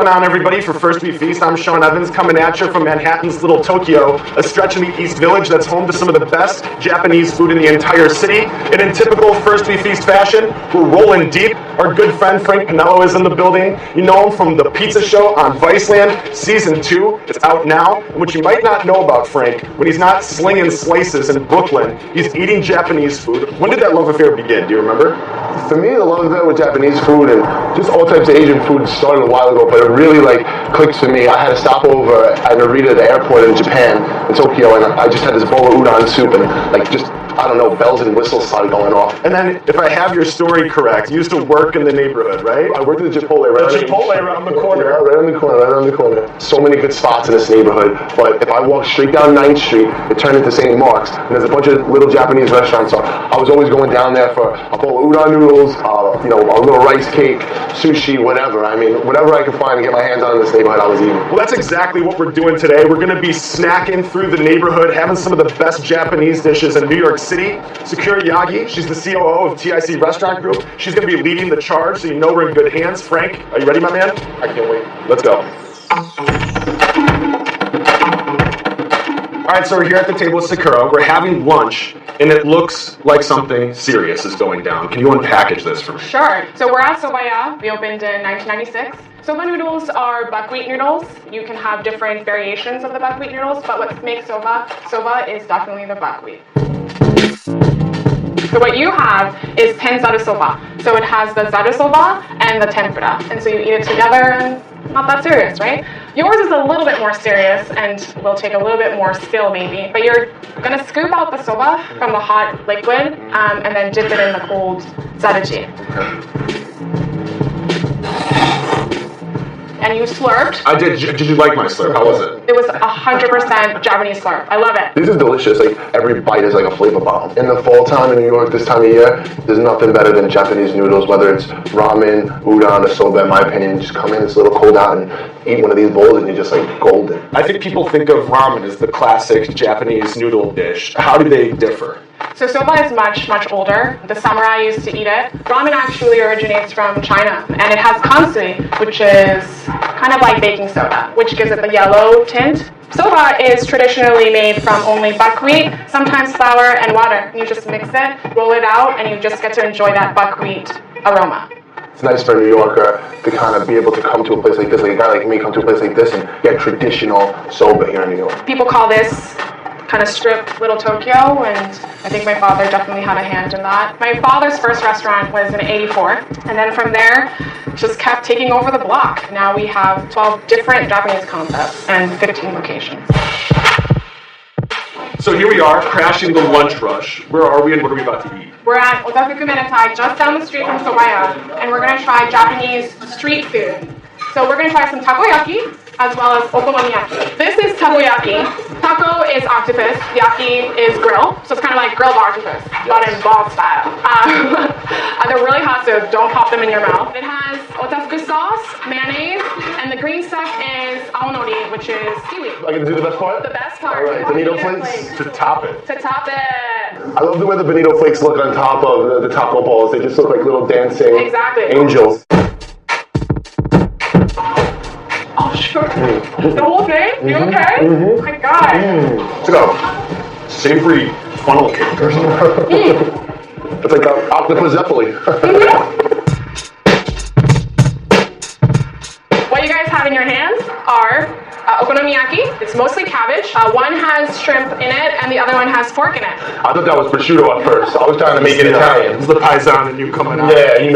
going on, everybody? For First We Feast, I'm Sean Evans coming at you from Manhattan's Little Tokyo, a stretch in the East Village that's home to some of the best Japanese food in the entire city. And in typical First We Feast fashion, we're rolling deep. Our good friend Frank Pinello is in the building. You know him from the Pizza Show on Viceland, Season 2. It's out now. And what you might not know about Frank, when he's not slinging slices in Brooklyn, he's eating Japanese food. When did that love affair begin? Do you remember? For me, the love affair with Japanese food and just all types of Asian food started a while ago, but it really clicked for me. I had a stopover at Narita, the airport in Japan, in Tokyo, and I just had this bowl of udon soup and I don't know, bells and whistles started going off. And then, if I have your story correct, you used to work in the neighborhood, right? I worked at the Chipotle around the corner. Yeah, right on the corner. So many good spots in this neighborhood, but if I walked straight down 9th Street, it turned into St. Mark's, and there's a bunch of little Japanese restaurants, so I was always going down there for a bowl of udon noodles, a little rice cake, sushi, whatever. I mean, whatever I could find to get my hands on in this neighborhood, I was eating. Well, that's exactly what we're doing today. We're going to be snacking through the neighborhood, having some of the best Japanese dishes in New York City. Sakura Yagi, she's the COO of TIC Restaurant Group. She's going to be leading the charge, so you know we're in good hands. Frank, are you ready, my man? I can't wait. Let's go. All right, so we're here at the table with Sakura. We're having lunch, and it looks like something serious is going down. Can you unpackage this for me? Sure. So we're at Soba. We opened in 1996. Soba noodles are buckwheat noodles. You can have different variations of the buckwheat noodles, but what makes soba is definitely the buckwheat. So what you have is tenzaru soba. So it has the zaru soba and the tempura. And so you eat it together and not that serious, right? Yours is a little bit more serious and will take a little bit more skill maybe. But you're going to scoop out the soba from the hot liquid and then dip it in the cold zaruji. And you slurped. I did. Did you like my slurp? How was it? It was 100% Japanese slurp. I love it. This is delicious. Every bite is like a flavor bomb. In the fall time in New York, this time of year, there's nothing better than Japanese noodles, whether it's ramen, udon, or soba, in my opinion. You just come in, it's a little cold out, and eat one of these bowls, and you're just golden. I think people think of ramen as the classic Japanese noodle dish. How do they differ? So soba is much, much older. The samurai used to eat it. Ramen actually originates from China, and it has kansui, which is kind of like baking soda, which gives it the yellow tint. Soba is traditionally made from only buckwheat, sometimes flour and water. You just mix it, roll it out, and you just get to enjoy that buckwheat aroma. It's nice for a New Yorker to kind of be able to come to a place like this, like a guy like me come to a place like this and get traditional soba here in New York. People call this kind of strip Little Tokyo, and I think my father definitely had a hand in that. My father's first restaurant was in '84, and then from there, just kept taking over the block. Now we have 12 different Japanese concepts and 15 locations. So here we are, crashing the lunch rush. Where are we and what are we about to eat? We're at Otafuku Menetai, just down the street from Sobaya, and we're going to try Japanese street food. So we're going to try some takoyaki, as well as okonomiyaki. This is takoyaki. Taco is octopus, yaki is grill, so it's kind of like grilled octopus, but in ball style. They're really hot, so don't pop them in your mouth. It has otafuku sauce, mayonnaise, and the green stuff is aonori, which is seaweed. I get to do the best part? The best part. All right, bonito flakes. To top it. To top it. I love the way the bonito flakes look on top of the taco balls. They just look like little dancing angels. Oh, sure. The whole thing? You okay? Mm-hmm. Oh my God. It's like a savory funnel cake or something. It's like an octopus zeppoli. What you guys have in your hands are okonomiyaki. It's mostly cabbage. One has shrimp in it, and the other one has pork in it. I thought that was prosciutto at first. I was trying to make it Italian. It's the paisan and you coming out. Yeah, you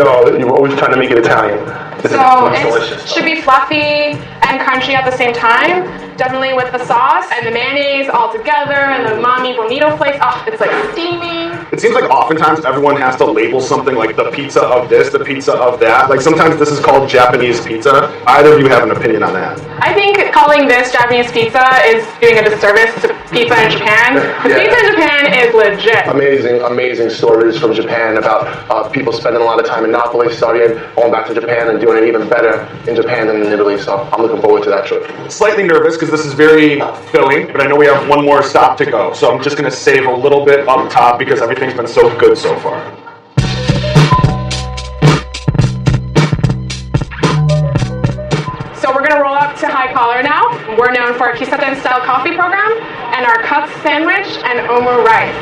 were always trying to make it Italian. So it should be fluffy and crunchy at the same time. Definitely with the sauce and the mayonnaise all together and the umami bonito flakes. Oh, it's like steaming. It seems like oftentimes everyone has to label something like the pizza of this, the pizza of that. Like sometimes this is called Japanese pizza. Either of you have an opinion on that? I think calling this Japanese pizza is doing a disservice to pizza in Japan. Pizza in Japan is legit. Amazing stories from Japan about people spending a lot of time in Napoli, studying, going back to Japan and doing it even better in Japan than in Italy. So I'm looking forward to that trip. Slightly nervous because this is very filling, but I know we have one more stop to go. So I'm just going to save a little bit up top because everything's been so good so far. So we're We're known for our Kisaten style coffee program and our cuts sandwich and omu rice.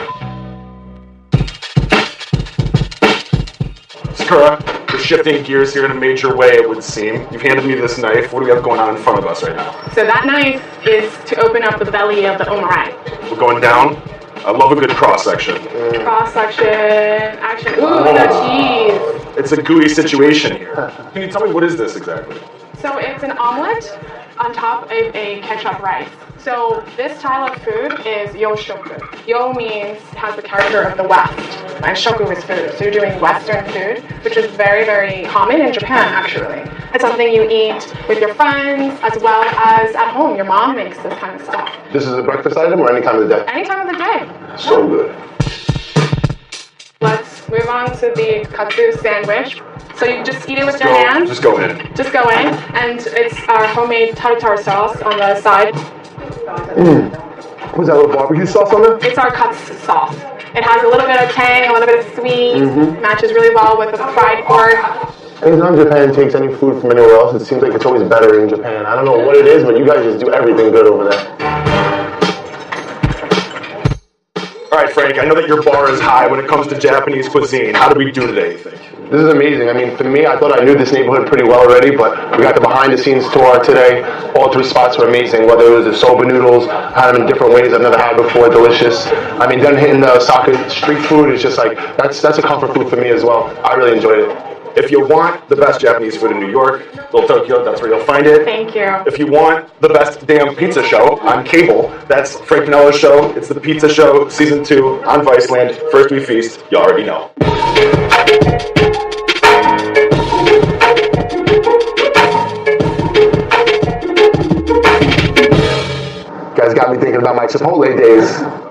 Sakura, we're shifting gears here in a major way, it would seem. You've handed me this knife. What do we have going on in front of us right now? So that knife is to open up the belly of the omurai. We're going down. I love a good cross-section. Cross-section, action. Ooh, the cheese. It's a gooey situation here. Can you tell me what is this exactly? So it's an omelet on top of a ketchup rice. So this style of food is yo shoku. Yo means has the character of the West, and shoku is food. So you're doing Western food, which is very, very common in Japan, actually. It's something you eat with your friends as well as at home. Your mom makes this kind of stuff. This is a breakfast item or any time of the day? Any time of the day. So good. Let's move on to the katsu sandwich. So you just eat it with your hands. Just go in. Just go in, and it's our homemade tartar sauce on the side. What's that little barbecue sauce on there? It's our katsu sauce. It has a little bit of tang, a little bit of sweet, matches really well with the fried pork. Anytime Japan takes any food from anywhere else, it seems like it's always better in Japan. I don't know what it is, but you guys just do everything good over there. All right, Frank, I know that your bar is high when it comes to Japanese cuisine. How did we do today, you think? This is amazing. I mean, for me, I thought I knew this neighborhood pretty well already, but we got the behind-the-scenes tour today. All three spots were amazing, whether it was the soba noodles, had them in different ways I've never had before, delicious. I mean, then hitting the Osaka street food is just like, that's a comfort food for me as well. I really enjoyed it. If you want the best Japanese food in New York, Little Tokyo, that's where you'll find it. Thank you. If you want the best damn pizza show on cable, that's Frank Pinello's show. It's the Pizza Show, Season 2 on Viceland. First we feast, you already know. You guys got me thinking about my Chipotle days.